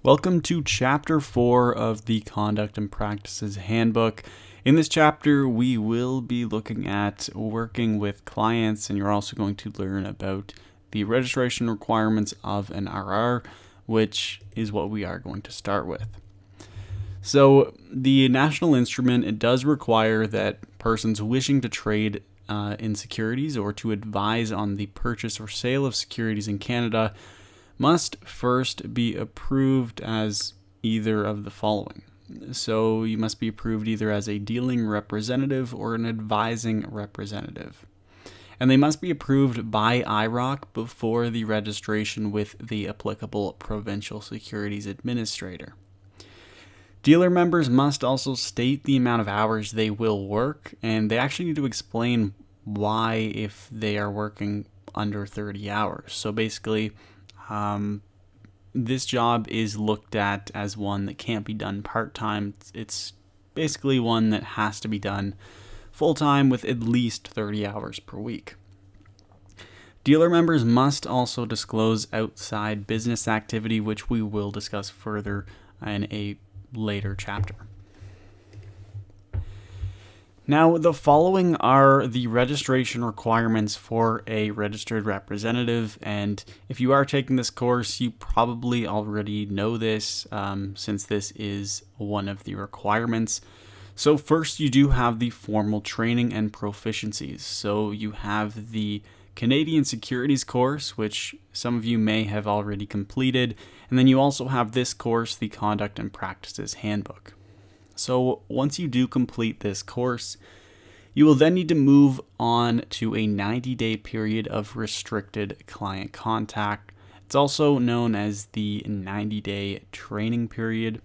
Welcome to Chapter 4 of the Conduct and Practices Handbook. In this chapter, we will be looking at working with clients, and you're also going to learn about the registration requirements of an RR, which is what we are going to start with. So the national instrument, it does require that persons wishing to trade in securities or to advise on the purchase or sale of securities in Canada must first be approved as either of the following. So you must be approved either as a dealing representative or an advising representative. And they must be approved by IROC before the registration with the applicable provincial securities administrator. Dealer members must also state the amount of hours they will work, and they actually need to explain why if they are working under 30 hours. So basically, this job is looked at as one that can't be done part-time. It's basically one that has to be done full-time with at least 30 hours per week. Dealer members must also disclose outside business activity, which we will discuss further in a later chapter. Now, the following are the registration requirements for a registered representative, and if you are taking this course, you probably already know this since this is one of the requirements. So first, you do have the formal training and proficiencies. So you have the Canadian Securities Course, which some of you may have already completed, and then you also have this course, the Conduct and Practices Handbook. So once you do complete this course, you will then need to move on to a 90-day period of restricted client contact. It's also known as the 90-day training period.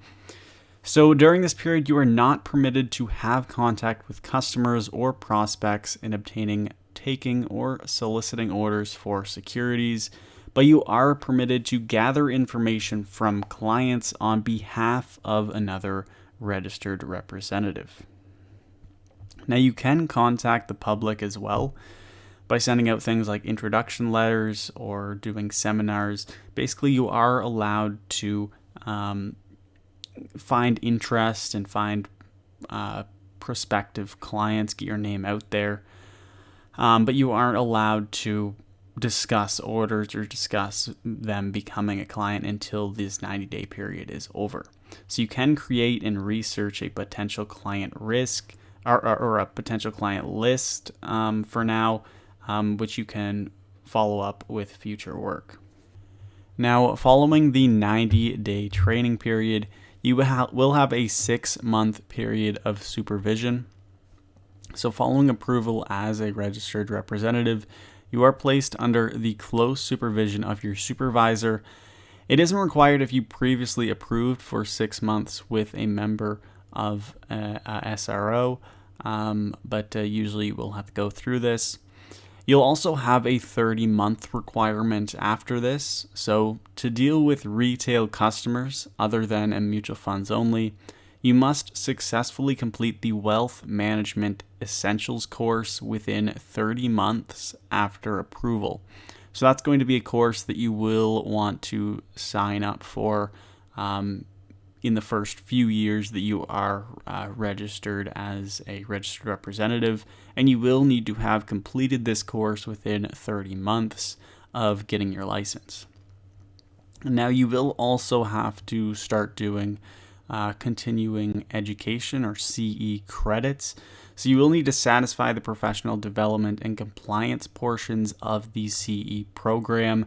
So during this period, you are not permitted to have contact with customers or prospects in obtaining, taking, or soliciting orders for securities, but you are permitted to gather information from clients on behalf of another registered representative. Now, you can contact the public as well by sending out things like introduction letters or doing seminars. Basically, you are allowed to find interest and find prospective clients, get your name out there, but you aren't allowed to discuss orders or discuss them becoming a client until this 90-day period is over. So you can create and research a potential client risk or a potential client list for now, which you can follow up with future work. Now, following the 90-day training period, you will have a 6-month period of supervision. So following approval as a registered representative, you are placed under the close supervision of your supervisor. It isn't required if you previously approved for 6 months with a member of a SRO, but usually we'll have to go through this. You'll also have a 30-month requirement after this. So to deal with retail customers other than in mutual funds only, you must successfully complete the Wealth Management Essentials course within 30 months after approval. So that's going to be a course that you will want to sign up for in the first few years that you are registered as a registered representative, and you will need to have completed this course within 30 months of getting your license. Now, you will also have to start doing continuing education or CE credits. So you will need to satisfy the professional development and compliance portions of the CE program,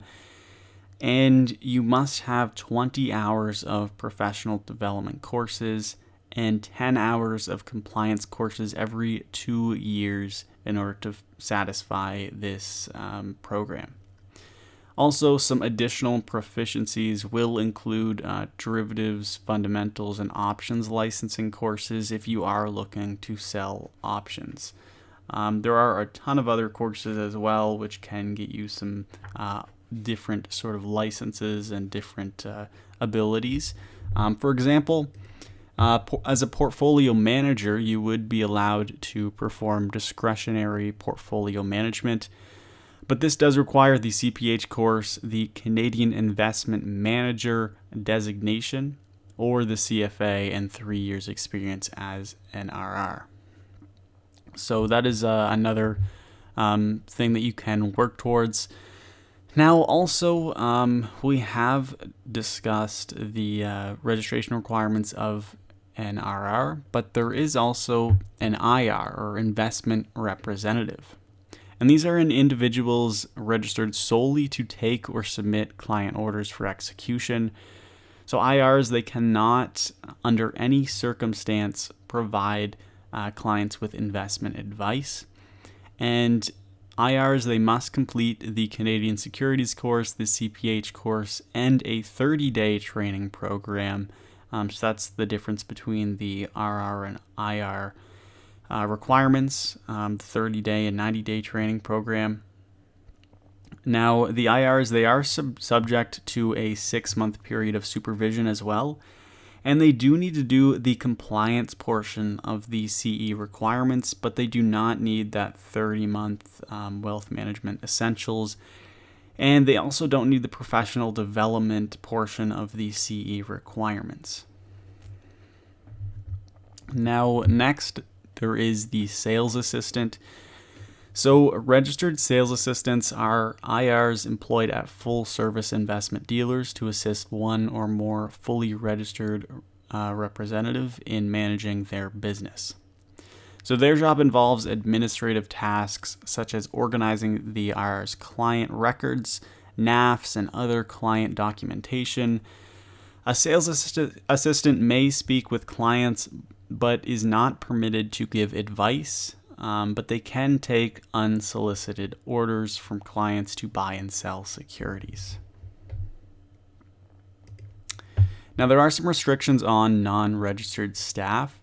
and you must have 20 hours of professional development courses and 10 hours of compliance courses every 2 years in order to satisfy this program. Also, some additional proficiencies will include derivatives, fundamentals, and options licensing courses if you are looking to sell options. There are a ton of other courses as well, which can get you some different sort of licenses and different abilities. For example, as a portfolio manager, you would be allowed to perform discretionary portfolio management. But this does require the CPH course, the Canadian Investment Manager designation, or the CFA, and 3 years experience as an RR. So that is another thing that you can work towards. Now, also, we have discussed the registration requirements of an RR, but there is also an IR, or investment representative. And these are individuals registered solely to take or submit client orders for execution. So IRs, they cannot, under any circumstance, provide clients with investment advice. And IRs, they must complete the Canadian Securities Course, the CPH course, and a 30-day training program. So that's the difference between the RR and IR requirements, 30-day and 90-day training program. Now, the IRs, they are subject to a 6-month period of supervision as well, and they do need to do the compliance portion of the CE requirements, but they do not need that 30-month wealth management essentials, and they also don't need the professional development portion of the CE requirements. Now, next, there is the sales assistant. So registered sales assistants are IRs employed at full service investment dealers to assist one or more fully registered representative in managing their business. So their job involves administrative tasks such as organizing the IR's client records, NAFs, and other client documentation. A sales assistant may speak with clients but is not permitted to give advice, but they can take unsolicited orders from clients to buy and sell securities. Now, there are some restrictions on non-registered staff.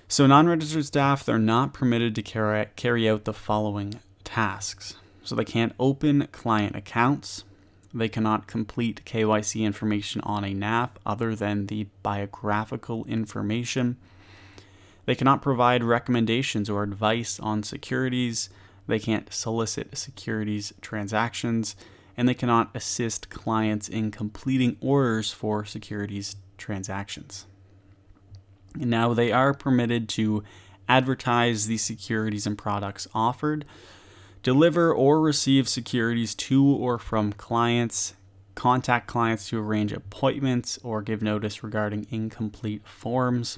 So non-registered staff, they're not permitted to carry out the following tasks. So they can't open client accounts. They cannot complete KYC information on a NAF other than the biographical information. They cannot provide recommendations or advice on securities. They can't solicit securities transactions, and they cannot assist clients in completing orders for securities transactions. Now, they are permitted to advertise the securities and products offered, deliver or receive securities to or from clients, contact clients to arrange appointments or give notice regarding incomplete forms,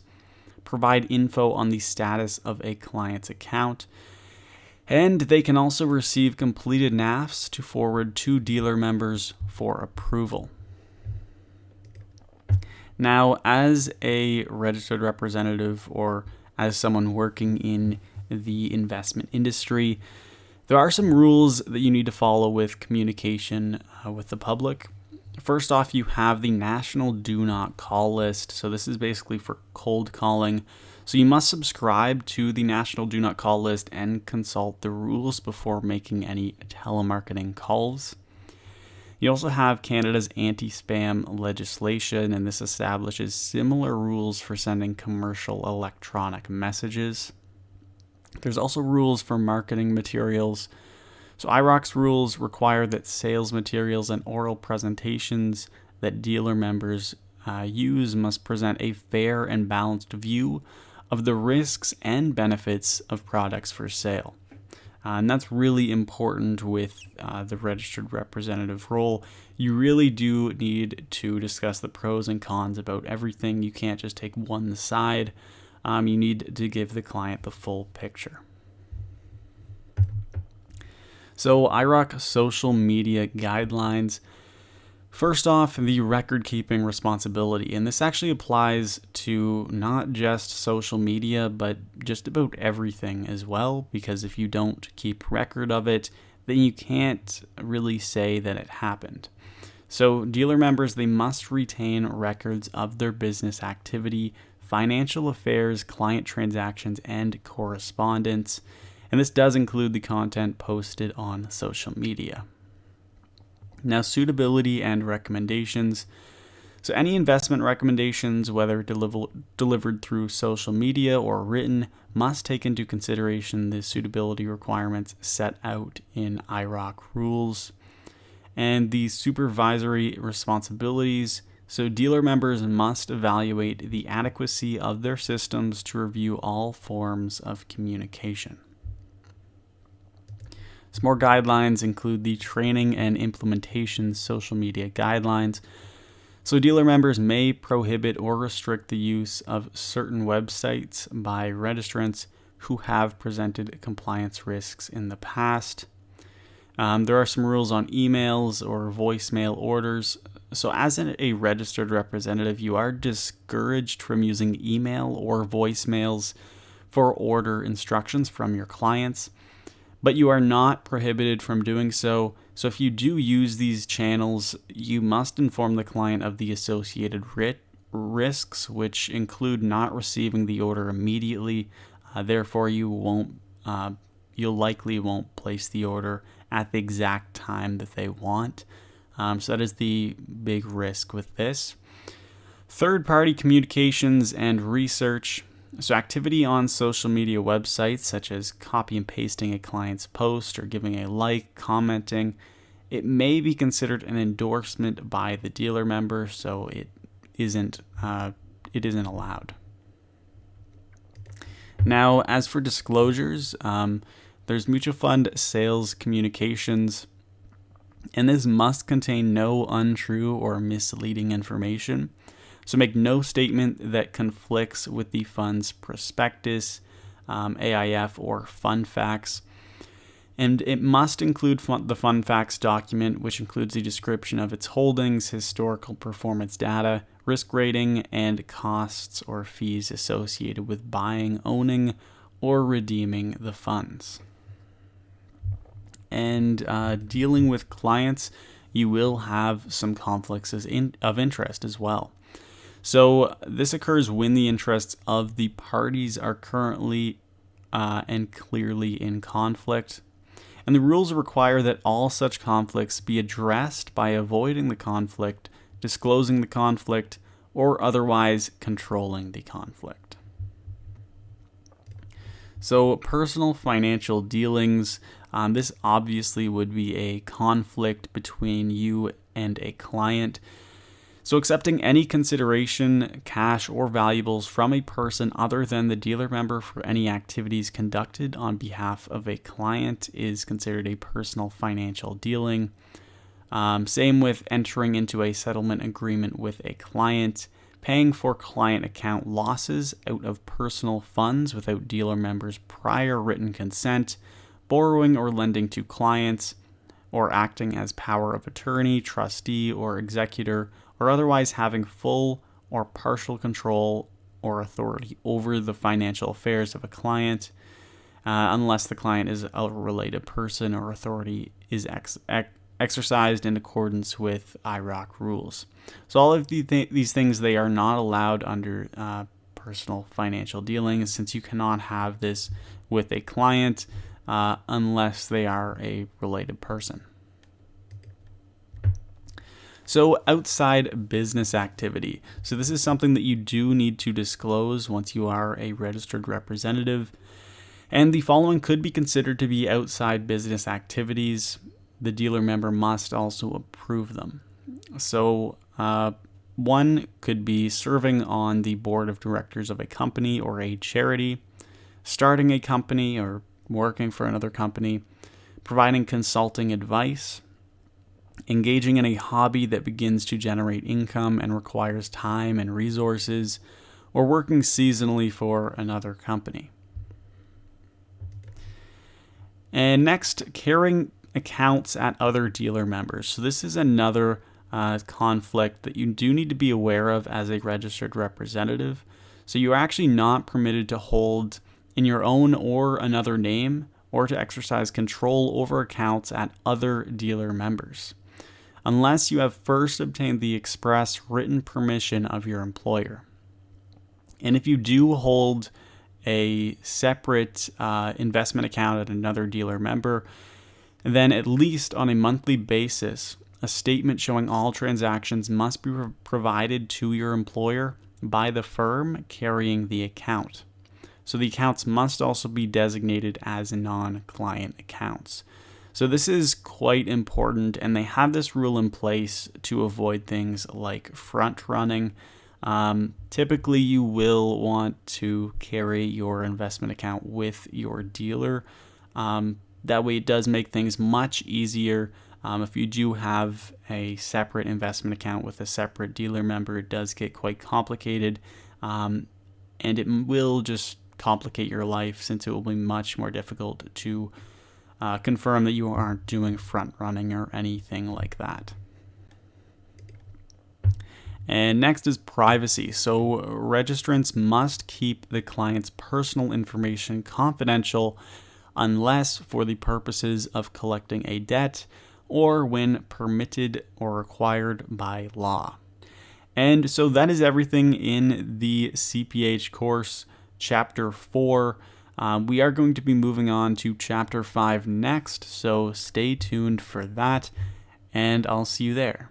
provide info on the status of a client's account, and they can also receive completed NAFs to forward to dealer members for approval. Now, as a registered representative or as someone working in the investment industry, there are some rules that you need to follow with communication with the public. First off, you have the National Do Not Call list. So this is basically for cold calling. So you must subscribe to the National Do Not Call list and consult the rules before making any telemarketing calls. You also have Canada's anti-spam legislation, and this establishes similar rules for sending commercial electronic messages. There's also rules for marketing materials. So IROC's rules require that sales materials and oral presentations that dealer members use must present a fair and balanced view of the risks and benefits of products for sale. And that's really important with the registered representative role. You really do need to discuss the pros and cons about everything. You can't just take one side. You need to give the client the full picture. So IROC social media guidelines. First off, the record-keeping responsibility, and this actually applies to not just social media, but just about everything as well, because if you don't keep record of it, then you can't really say that it happened. So dealer members, they must retain records of their business activity, financial affairs, client transactions, and correspondence, and this does include the content posted on social media. Now, suitability and recommendations. So any investment recommendations, whether delivered through social media or written, must take into consideration the suitability requirements set out in IROC rules. And the supervisory responsibilities. So dealer members must evaluate the adequacy of their systems to review all forms of communication. Some more guidelines include the training and implementation social media guidelines. So dealer members may prohibit or restrict the use of certain websites by registrants who have presented compliance risks in the past. There are some rules on emails or voicemail orders. So as a registered representative, you are discouraged from using email or voicemails for order instructions from your clients, but you are not prohibited from doing so. So if you do use these channels, you must inform the client of the associated risks, which include not receiving the order immediately. Therefore, you'll likely won't place the order at the exact time that they want. So that is the big risk with this. Third-party communications and research. So activity on social media websites, such as copy and pasting a client's post or giving a like, commenting, it may be considered an endorsement by the dealer member, so it isn't allowed. Now, as for disclosures, there's mutual fund sales communications, and this must contain no untrue or misleading information. So make no statement that conflicts with the fund's prospectus, AIF, or fund facts. And it must include the fund facts document, which includes a description of its holdings, historical performance data, risk rating, and costs or fees associated with buying, owning, or redeeming the funds. And dealing with clients, you will have some conflicts of interest as well. So this occurs when the interests of the parties are currently and clearly in conflict. And the rules require that all such conflicts be addressed by avoiding the conflict, disclosing the conflict, or otherwise controlling the conflict. So personal financial dealings, this obviously would be a conflict between you and a client. So accepting any consideration, cash, or valuables from a person other than the dealer member for any activities conducted on behalf of a client is considered a personal financial dealing. Same with entering into a settlement agreement with a client, paying for client account losses out of personal funds without dealer members' prior written consent, borrowing or lending to clients, or acting as power of attorney, trustee, or executor, or otherwise having full or partial control or authority over the financial affairs of a client, unless the client is a related person or authority is exercised in accordance with IROC rules. So all of these things, they are not allowed under personal financial dealings, since you cannot have this with a client unless they are a related person. So outside business activity. So this is something that you do need to disclose once you are a registered representative. And the following could be considered to be outside business activities. The dealer member must also approve them. So one could be serving on the board of directors of a company or a charity, starting a company or working for another company, providing consulting advice, engaging in a hobby that begins to generate income and requires time and resources, or working seasonally for another company. And next, carrying accounts at other dealer members. So this is another conflict that you do need to be aware of as a registered representative. So you're actually not permitted to hold in your own or another name, or to exercise control over accounts at other dealer members, unless you have first obtained the express written permission of your employer. And if you do hold a separate investment account at another dealer member, then at least on a monthly basis, A statement showing all transactions must be provided to your employer by the firm carrying the account. So the accounts must also be designated as non-client accounts. So this is quite important, and they have this rule in place to avoid things like front running. Typically, you will want to carry your investment account with your dealer. That way it does make things much easier. If you do have a separate investment account with a separate dealer member, it does get quite complicated, and it will just complicate your life, since it will be much more difficult to confirm that you aren't doing front running or anything like that. And next is privacy. So registrants must keep the client's personal information confidential unless for the purposes of collecting a debt or when permitted or required by law. And so that is everything in the CPH course, Chapter 4. We are going to be moving on to Chapter 5 next, so stay tuned for that, and I'll see you there.